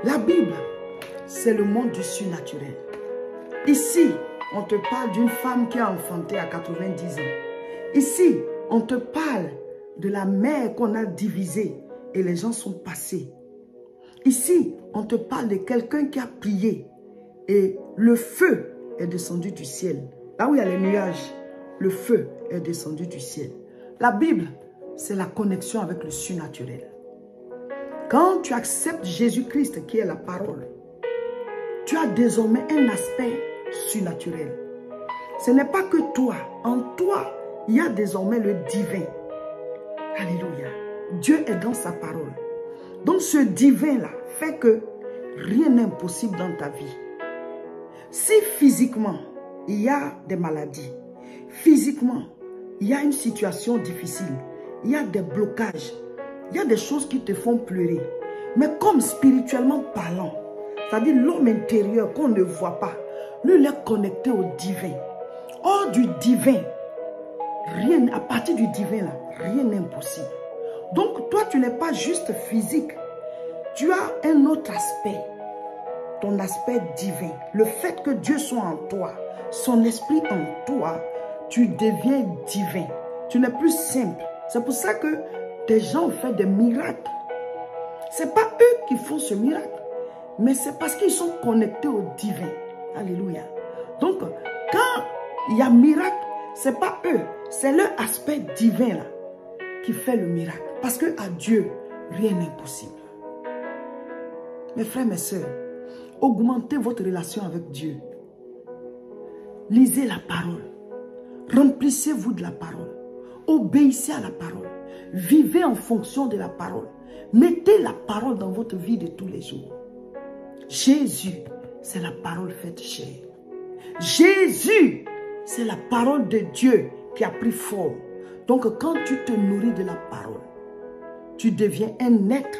La Bible, c'est le monde du surnaturel. Ici, on te parle d'une femme qui a enfanté à 90 ans. Ici, on te parle de la mer qu'on a divisée et les gens sont passés. Ici, on te parle de quelqu'un qui a prié et le feu est descendu du ciel. Là où il y a les nuages, le feu est descendu du ciel. La Bible, c'est la connexion avec le surnaturel. Quand tu acceptes Jésus-Christ qui est la parole, tu as désormais un aspect surnaturel. Ce n'est pas que toi. En toi, il y a désormais le divin. Alléluia. Dieu est dans sa parole. Donc ce divin-là fait que rien n'est impossible dans ta vie. Si physiquement, il y a des maladies, physiquement, il y a une situation difficile, il y a des blocages, il y a des choses qui te font pleurer. Mais comme spirituellement parlant, c'est-à-dire l'homme intérieur qu'on ne voit pas, lui il est connecté au divin. Hors du divin, rien, à partir du divin là, rien n'est impossible. Donc toi tu n'es pas juste physique, tu as un autre aspect, ton aspect divin. Le fait que Dieu soit en toi, son esprit en toi, tu deviens divin. Tu n'es plus simple. C'est pour ça que des gens ont fait des miracles. Ce n'est pas eux qui font ce miracle, mais c'est parce qu'ils sont connectés au divin. Alléluia. Donc, quand il y a miracle, ce n'est pas eux, c'est leur aspect divin là qui fait le miracle. Parce qu'à Dieu, rien n'est impossible. Mes frères, mes sœurs, augmentez votre relation avec Dieu. Lisez la parole. Remplissez-vous de la parole. Obéissez à la parole. Vivez en fonction de la parole. Mettez la parole dans votre vie de tous les jours. Jésus, c'est la parole faite chair. Jésus, c'est la parole de Dieu qui a pris forme. Donc quand tu te nourris de la parole, tu deviens un être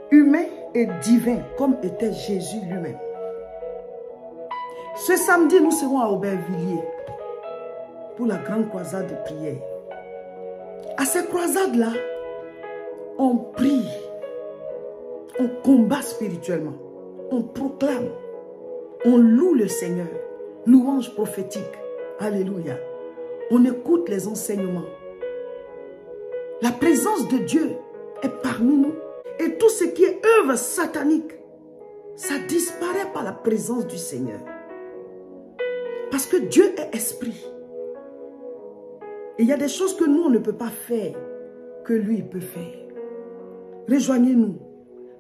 humain et divin comme était Jésus lui-même. Ce samedi, nous serons à Aubervilliers pour la grande croisade de prière. À ces croisades-là, on prie, on combat spirituellement, on proclame, on loue le Seigneur, louange prophétique, alléluia. On écoute les enseignements. La présence de Dieu est parmi nous. Et tout ce qui est œuvre satanique, ça disparaît par la présence du Seigneur. Parce que Dieu est esprit. Et il y a des choses que nous, on ne peut pas faire, que lui, il peut faire. Rejoignez-nous.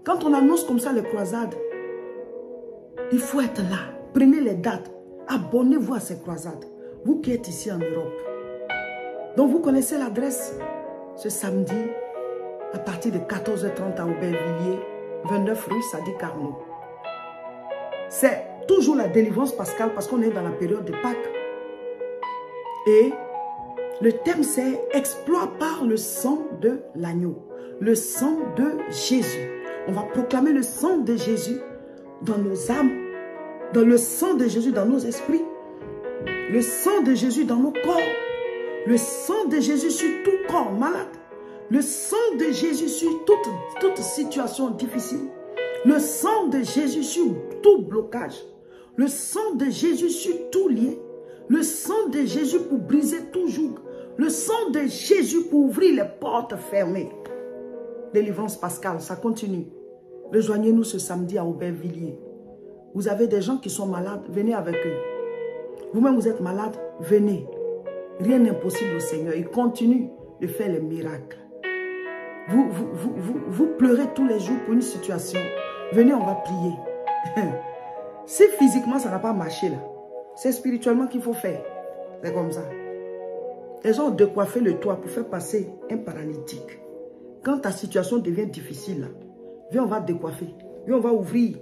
Quand on annonce comme ça les croisades, il faut être là. Prenez les dates. Abonnez-vous à ces croisades. Vous qui êtes ici en Europe. Donc vous connaissez l'adresse. Ce samedi, à partir de 14h30 à Aubervilliers, 29 rue Sadi Carnot. C'est toujours la délivrance pascale parce qu'on est dans la période de Pâques. Et le thème c'est exploit par le sang de l'agneau. Le sang de Jésus. On va proclamer le sang de Jésus dans nos âmes, dans le sang de Jésus dans nos esprits, le sang de Jésus dans nos corps, le sang de Jésus sur tout corps malade, le sang de Jésus sur toute situation difficile, le sang de Jésus sur tout blocage, le sang de Jésus sur tout lien, le sang de Jésus pour briser tout joug, le sang de Jésus pour ouvrir les portes fermées. Délivrance pascale, ça continue. Rejoignez-nous ce samedi à Aubervilliers. Vous avez des gens qui sont malades, venez avec eux. Vous-même, vous êtes malade, venez. Rien n'est impossible au Seigneur. Il continue de faire les miracles. Vous pleurez tous les jours pour une situation. Venez, on va prier. Si physiquement, ça n'a pas marché là, c'est spirituellement qu'il faut faire. C'est comme ça. Les gens ont décoiffé le toit pour faire passer un paralytique. Quand ta situation devient difficile, là, viens, on va décoiffer. Viens, on va ouvrir.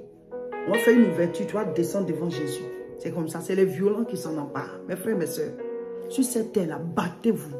On va faire une ouverture, tu vas descendre devant Jésus. C'est comme ça, c'est les violents qui s'en emparent. Mes frères, mes soeurs, sur cette terre-là, battez-vous.